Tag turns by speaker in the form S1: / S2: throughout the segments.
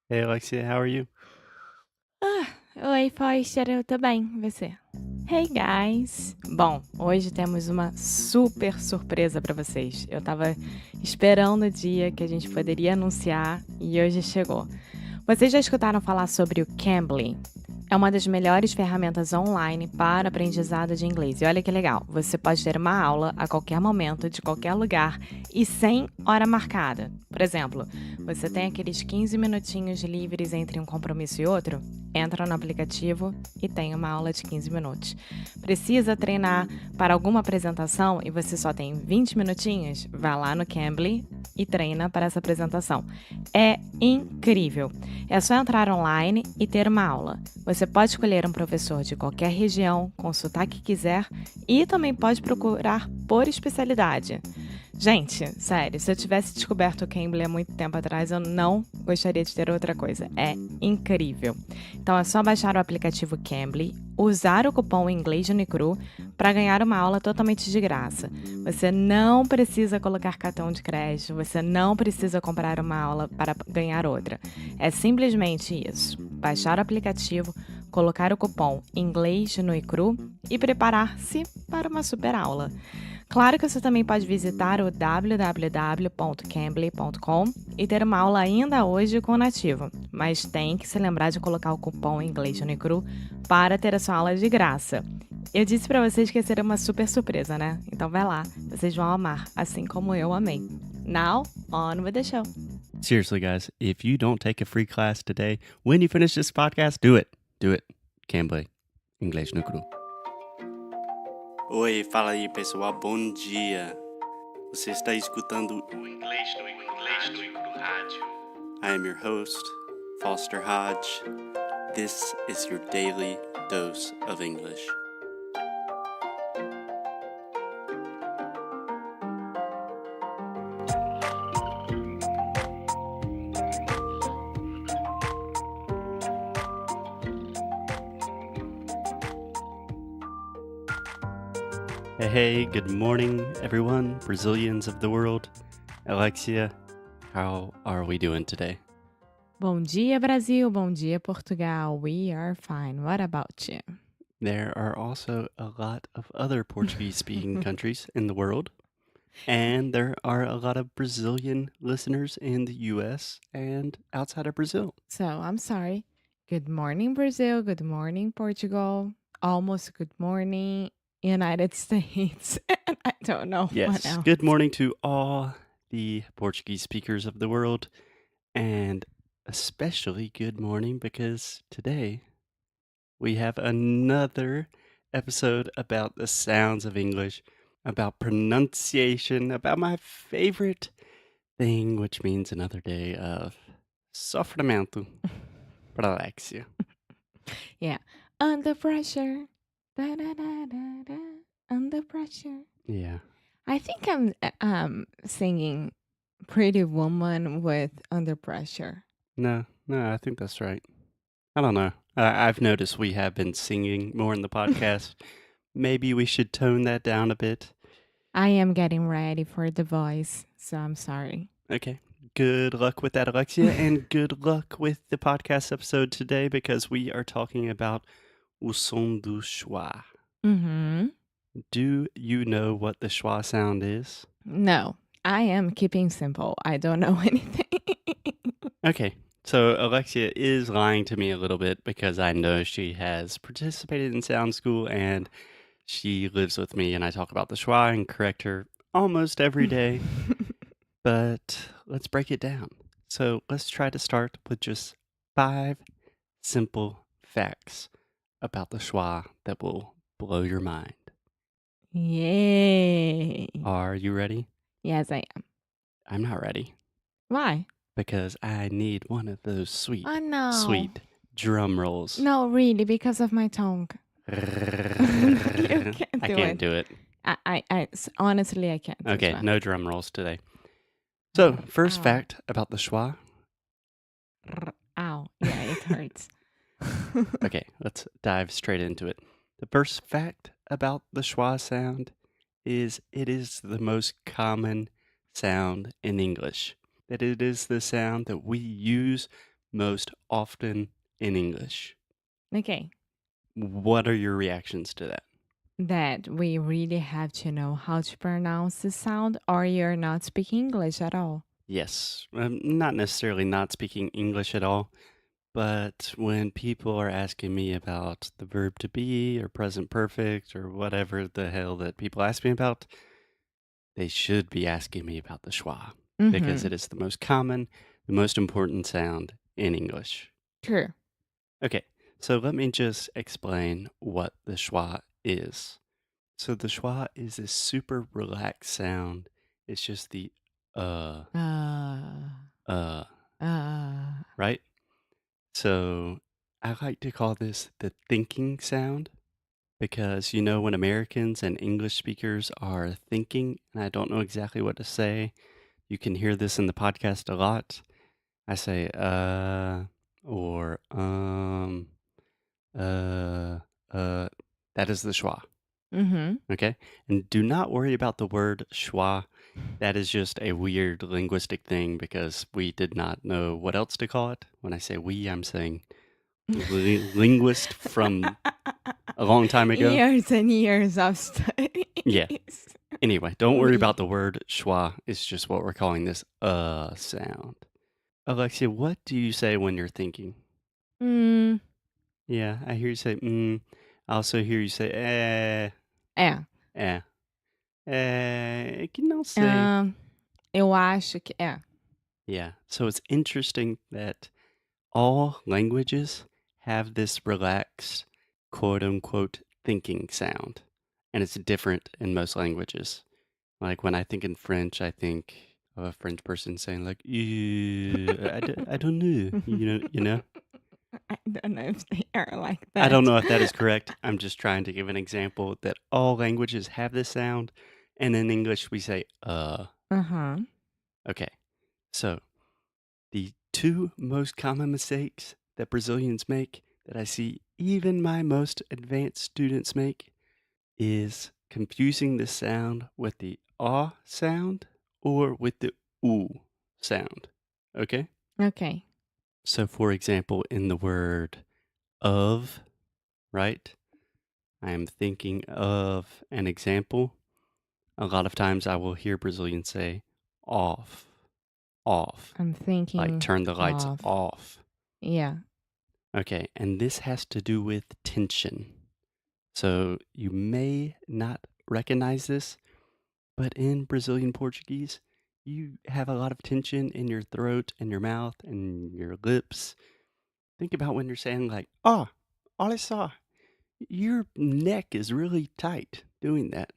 S1: Hey Alexia, how are you?
S2: Oi, Foster, eu tô bem, e você? Hey guys! Bom, hoje temos uma super surpresa pra vocês. Eu tava esperando o dia que a gente poderia anunciar e hoje chegou. Vocês já escutaram falar sobre o Cambly? É uma das melhores ferramentas online para aprendizado de inglês. E olha que legal, você pode ter uma aula a qualquer momento, de qualquer lugar e sem hora marcada. Por exemplo, você tem aqueles 15 minutinhos livres entre um compromisso e outro? Entra no aplicativo e tem uma aula de 15 minutos. Precisa treinar para alguma apresentação e você só tem 20 minutinhos? Vá lá no Cambly e treina para essa apresentação. É incrível! É só entrar online e ter uma aula. Você pode escolher um professor de qualquer região, com o sotaque que quiser, e também pode procurar por especialidade. Gente, sério, se eu tivesse descoberto o Cambly há muito tempo atrás, eu não gostaria de ter outra coisa. É incrível. Então é só baixar o aplicativo Cambly, usar o cupom Inglês no Cru para ganhar uma aula totalmente de graça. Você não precisa colocar cartão de crédito, você não precisa comprar uma aula para ganhar outra. É simplesmente isso: baixar o aplicativo, colocar o cupom Inglês no Cru e preparar-se para uma super aula. Claro que você também pode visitar o www.cambly.com e ter uma aula ainda hoje com o nativo, mas tem que se lembrar de colocar o cupom Inglês no Cru para ter a sua aula de graça. Eu disse para vocês que ia ser uma super surpresa, né? Então vai lá, vocês vão amar, assim como eu amei. Now, on with the show.
S1: Seriously, guys, if you don't take a free class today, when you finish this podcast, do it. Do it. Cambly. Inglês no cru. Oi, fala aí, pessoal. Bom dia. Você está escutando o Inglês no Cru Rádio. I am your host, Foster Hodge. This is your daily dose of English. Hey, good morning, everyone, Brazilians of the world. Alexia, how are we doing today?
S2: Bom dia, Brasil. Bom dia, Portugal. We are fine. What about you?
S1: There are also a lot of other Portuguese-speaking countries in the world, and there are a lot of Brazilian listeners in the US and outside of Brazil.
S2: So, I'm sorry. Good morning, Brazil. Good morning, Portugal. Almost good morning, United States. And I don't know what
S1: Yes,
S2: else.
S1: good morning to all the Portuguese speakers of the world, and especially good morning because today we have another episode about the sounds of English, about pronunciation, about my favorite thing, which means another day of sofrimento para Alexia.
S2: Yeah. Under pressure. Da, da, da, da, da. Under pressure.
S1: Yeah.
S2: I think I'm singing Pretty Woman with Under Pressure.
S1: No, I think that's right. I don't know. I've noticed we have been singing more in the podcast. Maybe we should tone that down a bit.
S2: I am getting ready for The Voice, so I'm sorry.
S1: Okay. Good luck with that, Alexia, and good luck with the podcast episode today because we are talking about o som do schwa.
S2: Mm-hmm.
S1: Do you know what the schwa sound is?
S2: No, I am keeping simple. I don't know anything.
S1: Okay. So Alexia is lying to me a little bit because I know she has participated in sound school and she lives with me and I talk about the schwa and correct her almost every day. But let's break it down. So let's try to start with just 5 simple facts about the schwa that will blow your mind.
S2: Yay.
S1: Are you ready?
S2: Yes, I am.
S1: I'm not ready
S2: Why?
S1: because I need one of those sweet,
S2: Oh, no.
S1: sweet drum rolls.
S2: No, really, because of my tongue. You can't
S1: I
S2: do
S1: can't
S2: it.
S1: do it.
S2: Honestly, I can't.
S1: Okay,
S2: Joshua.
S1: no drum rolls today. So, first
S2: Ow.
S1: fact about the schwa.
S2: Ow. Yeah, it hurts.
S1: Okay, let's dive straight into it. The first fact about the schwa sound is it is the most common sound in English. That it is the sound that we use most often in English.
S2: Okay.
S1: What are your reactions to that?
S2: That we really have to know how to pronounce the sound, or you're not speaking English at all.
S1: Yes, not necessarily not speaking English at all, but when people are asking me about the verb to be or present perfect or whatever the hell that people ask me about, they should be asking me about the schwa because
S2: Mm-hmm.
S1: it is the most common, the most important sound in English.
S2: True.
S1: Okay, so let me just explain what the schwa is. So the schwa is this super relaxed sound. It's just the uh,
S2: Uh,
S1: uh,
S2: uh.
S1: right? So I like to call this the thinking sound because when Americans and English speakers are thinking, and I don't know exactly what to say, you can hear this in the podcast a lot. I say or uh uh that is the schwa.
S2: Mm-hmm.
S1: Okay? And do not worry about the word schwa. That is just a weird linguistic thing because we did not know what else to call it. When I say we, I'm saying linguist from a long time ago.
S2: Years and years of
S1: Yeah.
S2: studies.
S1: Anyway, don't worry
S2: We.
S1: about the word schwa. It's just what we're calling this sound. Alexia, what do you say when you're thinking?
S2: Mm,
S1: Yeah, I hear you say I also hear you say
S2: é.
S1: eh. Que não sei.
S2: Eu acho que é.
S1: Yeah. So it's interesting that all languages have this relaxed, quote unquote, thinking sound. And it's different in most languages. Like when I think in French, I think of a French person saying like, I don't know, you know?
S2: I don't know if they are like
S1: I don't
S2: that.
S1: know if that is correct. I'm just trying to give an example that all languages have this sound. And in English, we say,
S2: Uh-huh.
S1: Okay. So the two most common mistakes that Brazilians make that I see even my most advanced students make is confusing the sound with the ah sound or with the oo sound. Okay?
S2: Okay.
S1: So, for example, in the word of, right? I am thinking of an example. A lot of times I will hear Brazilians say off, off,
S2: I'm
S1: like
S2: thinking
S1: turn the lights
S2: of.
S1: off.
S2: Yeah.
S1: Okay, and this has to do with tension. So you may not recognize this, but in Brazilian Portuguese, you have a lot of tension in your throat and your mouth and your lips. Think about when you're saying like, "Oh, olha só." Your neck is really tight doing that.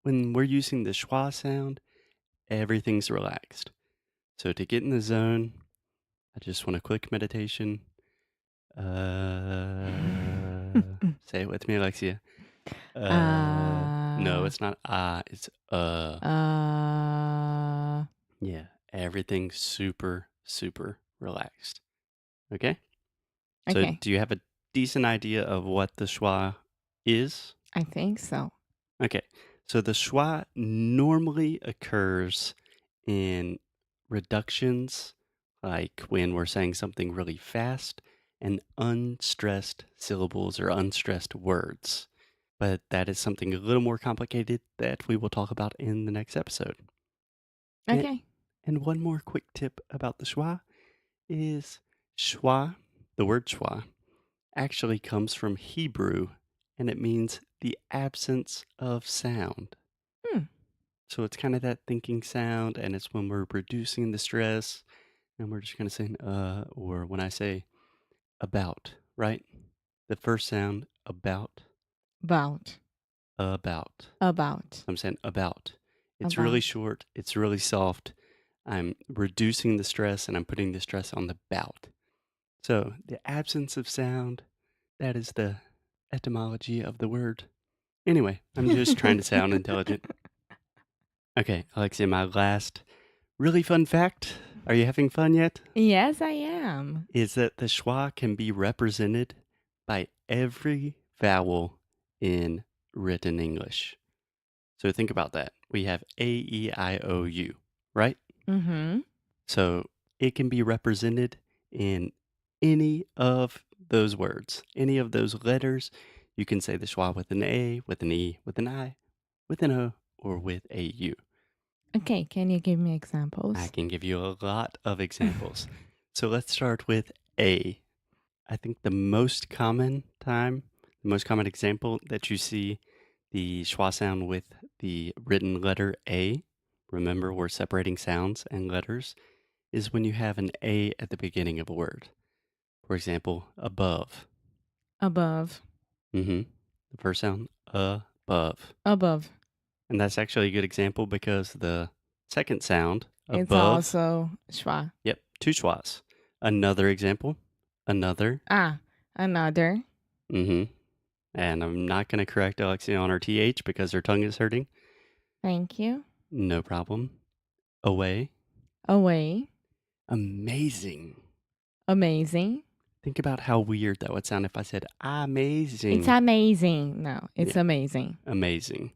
S1: When we're using the schwa sound, everything's relaxed. So to get in the zone, I just want a quick meditation. Say it with me, Alexia. No,
S2: Uh,
S1: it's not it's
S2: uh,
S1: Yeah, everything's super, super relaxed. Okay? So
S2: okay.
S1: do you have a decent idea of what the schwa is?
S2: I think so.
S1: Okay. So the schwa normally occurs in reductions, like when we're saying something really fast, and unstressed syllables or unstressed words. But that is something a little more complicated that we will talk about in the next episode. And,
S2: Okay.
S1: and one more quick tip about the schwa is schwa, the word schwa, actually comes from Hebrew and it means the absence of sound.
S2: Hmm.
S1: So it's kind of that thinking sound, and it's when we're reducing the stress and we're just kind of saying, or when I say about, right? The first sound, about,
S2: About.
S1: about.
S2: About.
S1: I'm saying about. It's really
S2: About.
S1: short, it's really soft. I'm reducing the stress and I'm putting the stress on the bout. So the absence of sound, that is the etymology of the word. Anyway, I'm just trying to sound intelligent. Okay, Alexia, my last really fun fact. Are you having fun yet?
S2: Yes, I am.
S1: Is that the schwa can be represented by every vowel in written English. So think about that. We have A, E, I, O, U, right?
S2: Mm-hmm.
S1: So it can be represented in any of those words, any of those letters. You can say the schwa with an A, with an E, with an I, with an O, or with a U.
S2: Okay, can you give me
S1: I
S2: examples?
S1: can give you a lot of examples. So let's start with A. I think the most common example that you see the schwa sound with the written letter A, remember we're separating sounds and letters, is when you have an A at the beginning of a word. For example, above.
S2: Above.
S1: The first sound, above.
S2: Above.
S1: And that's actually a good example because the second sound,
S2: It's
S1: above,
S2: also schwa.
S1: yep, two schwas. Another example, another.
S2: Another.
S1: And I'm not going to correct Alexia on her TH because her tongue is hurting.
S2: Thank you.
S1: No problem. Away.
S2: Away.
S1: Amazing.
S2: Amazing.
S1: Think about how weird that would sound if I said amazing.
S2: It's amazing. No, it's amazing.
S1: Amazing.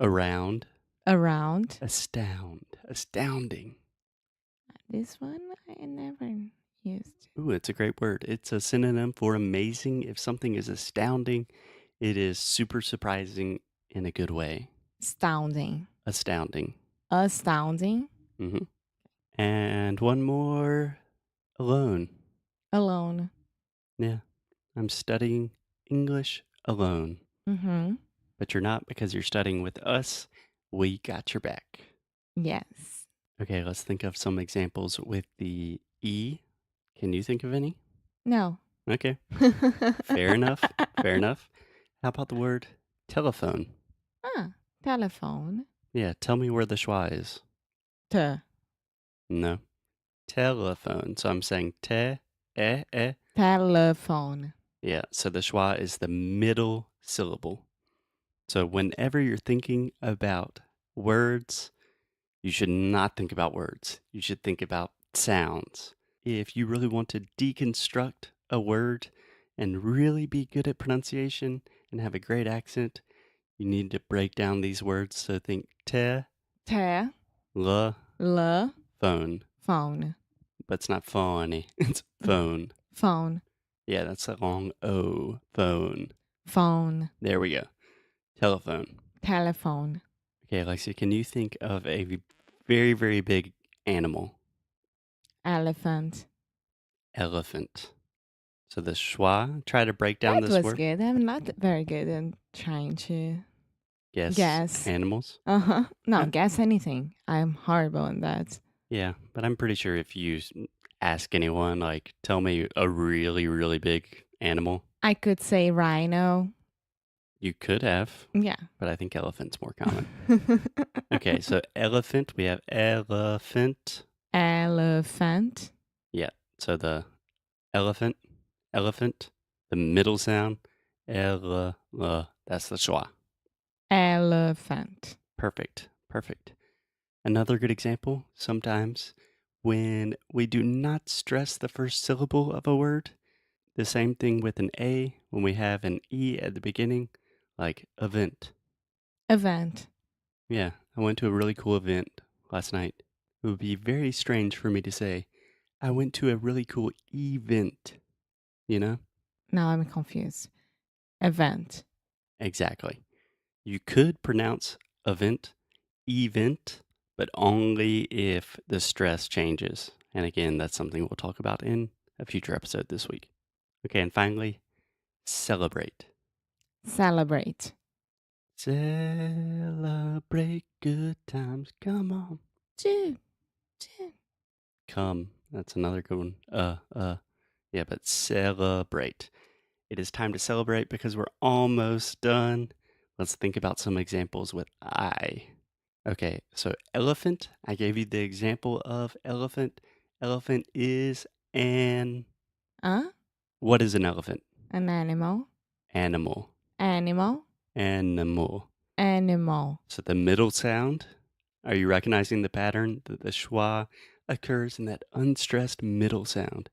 S1: Around.
S2: Around.
S1: Astounding.
S2: This one I never used.
S1: Ooh, it's a great word. It's a synonym for amazing. If something is astounding, it is super surprising in a good way.
S2: Astounding.
S1: Astounding.
S2: Astounding.
S1: And one more. Alone.
S2: Alone.
S1: Yeah. I'm studying English alone. But you're not because you're studying with us. We got your back.
S2: Yes.
S1: Okay, let's think of some examples with the E. Can you think of any?
S2: No.
S1: Okay. Fair enough. Fair enough. How about the word telephone?
S2: Telephone.
S1: Yeah, tell me where the schwa is.
S2: T.
S1: No. Telephone. So I'm saying te, e.
S2: Telephone.
S1: Yeah, so the schwa is the middle syllable. So whenever you're thinking about words, you should not think about words. You should think about sounds. If you really want to deconstruct a word and really be good at pronunciation and have a great accent, you need to break down these words. So think te,
S2: L.
S1: phone.
S2: Phone.
S1: But it's not phony. It's phone.
S2: Phone.
S1: Yeah, that's a long O. Phone.
S2: Phone.
S1: There we go. Telephone.
S2: Telephone.
S1: Okay, Alexia, can you think of a very, very big animal?
S2: Elephant.
S1: Elephant. So the schwa, try to break down this
S2: That was
S1: word.
S2: good. I'm not very good in trying to guess.
S1: Animals.
S2: No, guess anything. I'm horrible in that.
S1: Yeah, but I'm pretty sure if you ask anyone, like, tell me a really, really big animal,
S2: I could say rhino.
S1: you could have.
S2: Yeah.
S1: But I think elephant's more common. Okay, so elephant, we have elephant.
S2: Elephant.
S1: Yeah, so the elephant, the middle sound, that's the schwa.
S2: Elephant.
S1: Perfect. Another good example, sometimes when we do not stress the first syllable of a word, the same thing with an A when we have an E at the beginning, like event.
S2: Event.
S1: Yeah, I went to a really cool event last night. It would be very strange for me to say, I went to a really cool event, you know?
S2: Now I'm confused. Event.
S1: Exactly. You could pronounce event, but only if the stress changes. And again, that's something we'll talk about in a future episode this week. Okay, and finally, celebrate.
S2: Celebrate.
S1: Celebrate good times. Come on. Come. That's another good one. Yeah, but celebrate. It is time to celebrate because we're almost done. Let's think about some examples with I. Okay, so elephant. I gave you the example of elephant. Elephant is an... What is an elephant?
S2: An animal.
S1: Animal.
S2: Animal.
S1: Animal.
S2: Animal.
S1: So the middle sound, are you recognizing the pattern? The schwa occurs in that unstressed middle sound.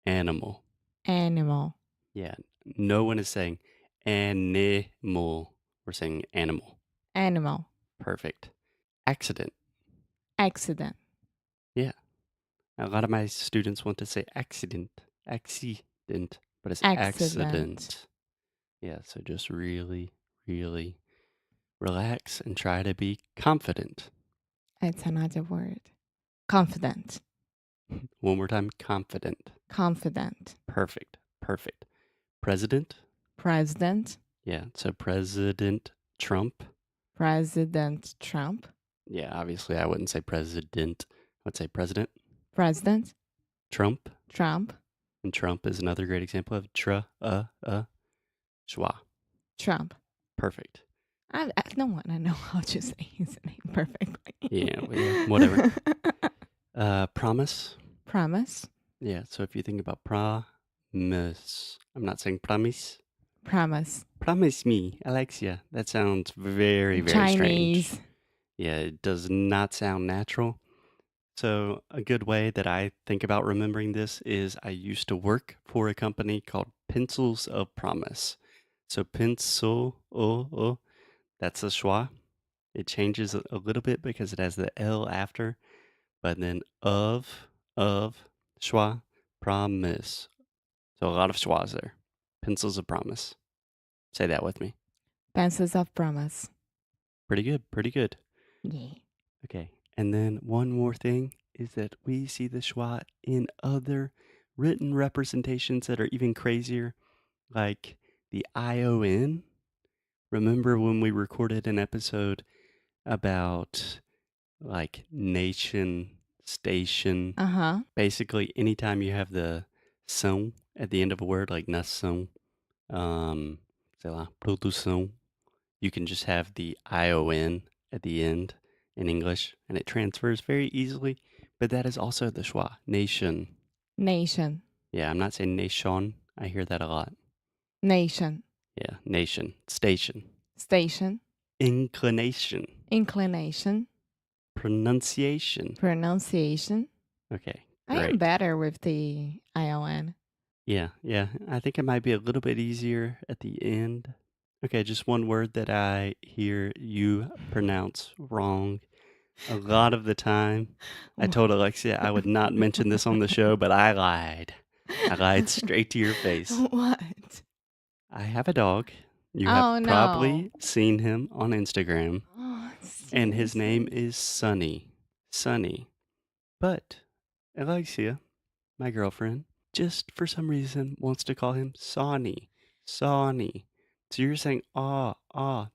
S1: Animal.
S2: Animal.
S1: Yeah, no one is saying animal. We're saying animal.
S2: Animal.
S1: Perfect. Accident.
S2: Accident.
S1: Yeah. A lot of my students want to say accident. accident, but it's
S2: Accident.
S1: accident. Yeah, so just really, really relax and try to be confident.
S2: It's another word. Confident.
S1: One more time, confident.
S2: Confident.
S1: Perfect, perfect. President?
S2: President.
S1: Yeah, so President Trump.
S2: President Trump.
S1: Yeah, obviously I wouldn't say president. I would say president.
S2: President
S1: Trump.
S2: Trump.
S1: And Trump is another great example of SCHWA.
S2: Trump.
S1: Perfect.
S2: I don't want to know how to say his name perfectly.
S1: Yeah, whatever. Promise.
S2: Promise.
S1: Yeah, so if you think about promise, I'm not saying promise.
S2: Promise.
S1: Promise me, Alexia. That sounds very, very
S2: Chinese.
S1: strange. Yeah, it does not sound natural. So a good way that I think about remembering this is I used to work for a company called Pencils of Promise. So pencil, that's a schwa. It changes a little bit because it has the L after, but then of, schwa, promise. So a lot of schwas there. Pencils of Promise. Say that with me.
S2: Pencils of Promise.
S1: Pretty good, pretty good.
S2: Yeah.
S1: Okay, and then one more thing is that we see the schwa in other written representations that are even crazier, like the ION. Remember when we recorded an episode about like nation, station?
S2: Uh-huh.
S1: Basically, anytime you have the são at the end of a word, like nação, sei lá, produção, you can just have the ION at the end in English, and it transfers very easily. But that is also the schwa, nation.
S2: Nation.
S1: Yeah, I'm not saying nation. I hear that a lot.
S2: Nation.
S1: Yeah, nation, station,
S2: Station.
S1: inclination,
S2: Inclination.
S1: pronunciation.
S2: Pronunciation.
S1: Okay,
S2: I am
S1: great.
S2: better with the ION.
S1: Yeah. I think it might be a little bit easier at the end. Okay, just one word that I hear you pronounce wrong a lot of the time. I told Alexia I would not mention this on the show, but I lied. I lied straight to your face.
S2: What?
S1: I have a dog. You
S2: Oh,
S1: have
S2: no.
S1: probably seen him on Instagram,
S2: Oh,
S1: and his name
S2: seriously?
S1: is Sunny. Sunny. But Alexia, my girlfriend, just for some reason wants to call him Sonny. Sonny. So you're saying but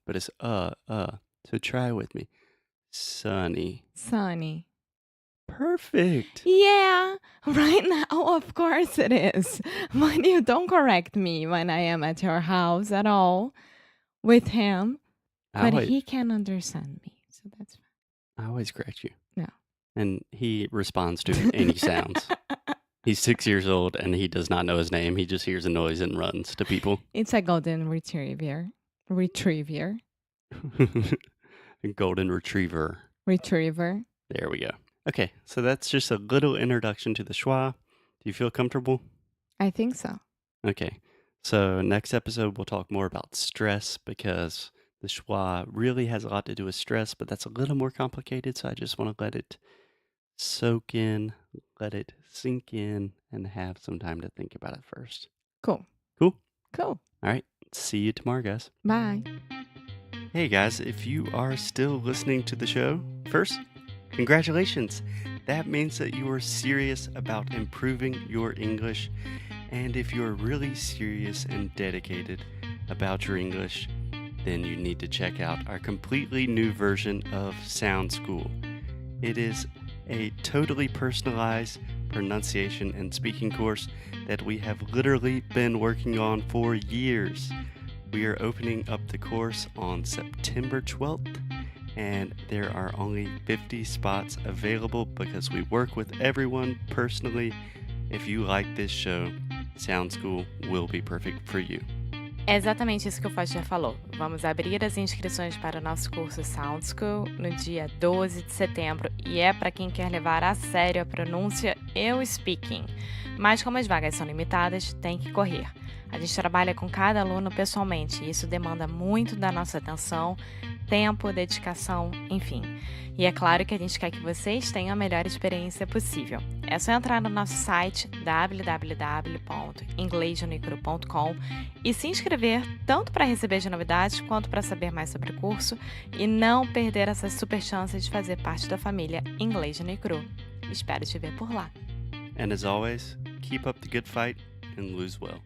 S1: it's So try with me. Sunny.
S2: Sunny.
S1: Perfect.
S2: Yeah, right now, of course it is. But you don't correct me when I am at your house at all with him.
S1: I
S2: But
S1: always,
S2: he can understand me, so that's
S1: I always correct you.
S2: No.
S1: And he responds to any sounds. He's 6 years old and he does not know his name. He just hears a noise and runs to people.
S2: It's a golden retriever. Retriever.
S1: Golden retriever.
S2: Retriever.
S1: There we go. Okay, so that's just a little introduction to the schwa. Do you feel comfortable?
S2: I think so.
S1: Okay, so next episode we'll talk more about stress because the schwa really has a lot to do with stress, but that's a little more complicated. So I just want to let it soak in, let it sink in, and have some time to think about it first.
S2: Cool.
S1: Cool?
S2: Cool.
S1: All right, see you tomorrow, guys.
S2: Bye.
S1: Hey guys, if you are still listening to the show, first, congratulations. That means that you are serious about improving your English. And if you're really serious and dedicated about your English, then you need to check out our completely new version of Sound School. It is a totally personalized pronunciation and speaking course that we have literally been working on for years. We are opening up the course on September 12th, and there are only 50 spots available because we work with everyone personally. If you like this show, Sound School will be perfect for you.
S2: É exatamente isso que o Foster falou. Vamos abrir as inscrições para o nosso curso Sound School no dia 12 de setembro e é para quem quer levar a sério a pronúncia e o speaking. Mas como as vagas são limitadas, tem que correr. A gente trabalha com cada aluno pessoalmente e isso demanda muito da nossa atenção, tempo, dedicação, enfim. E é claro que a gente quer que vocês tenham a melhor experiência possível. É só entrar no nosso site www.inglesnoicru.com e se inscrever tanto para receber as novidades quanto para saber mais sobre o curso e não perder essa super chance de fazer parte da família Inglês no Icru. Espero te ver por lá.
S1: And as always, keep up the good fight and lose well.